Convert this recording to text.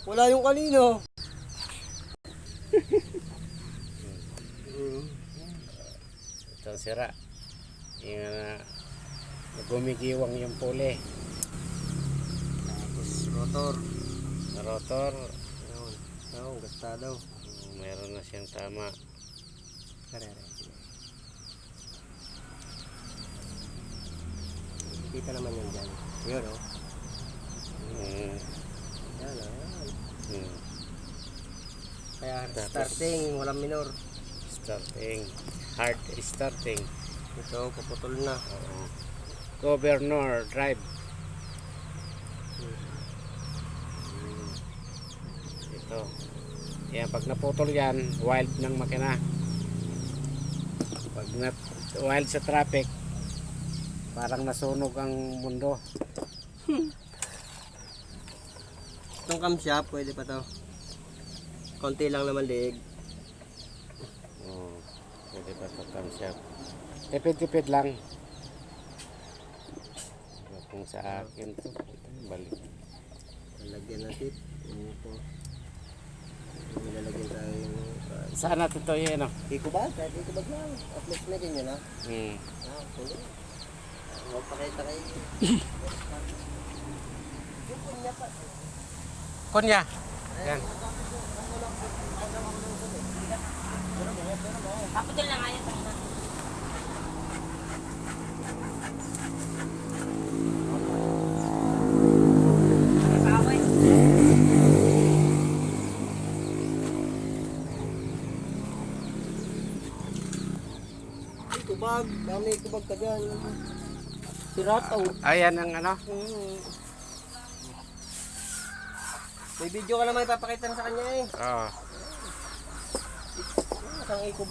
Wala yung kanino. Ito sira. Yung gumigiwang yung puli. Tapos rotor. Rotor. Ayun. Oo, gasta daw. Meron na siyang tama. Karere. Kita naman yun dyan. Yun o. Mm. Yan o. Mm. Kaya Tapos, starting, walang minor. starting. Hard starting. Ito, paputol na. Oo. Governor drive. Ito. Yan, pag naputol yan, wild ng makina. Pag wild sa traffic, parang nasunog ang mundo. Itong camshaft, pwede pa to. Konti lang naman liig. Oo. Pwede pa sa camshaft. Tipid-tipid lang. Kung sa akin to, balik. Lalagyan natin. Ito. Nilalagyan tayo yung... Saan natin to yun, no? Ikubag, kahit ikubag lang. At least na din yun, ha? Hmm. Pulo. Huwag pa kita kayo. Yung kunya pa. Kunya. Yan. Kaputol na nga yan. Ikubag, dami ikubag ka dyan. Sirataw. Ayan ang ano. May video ka naman ipapakita na sa kanya eh. Oo. Isang ikubag.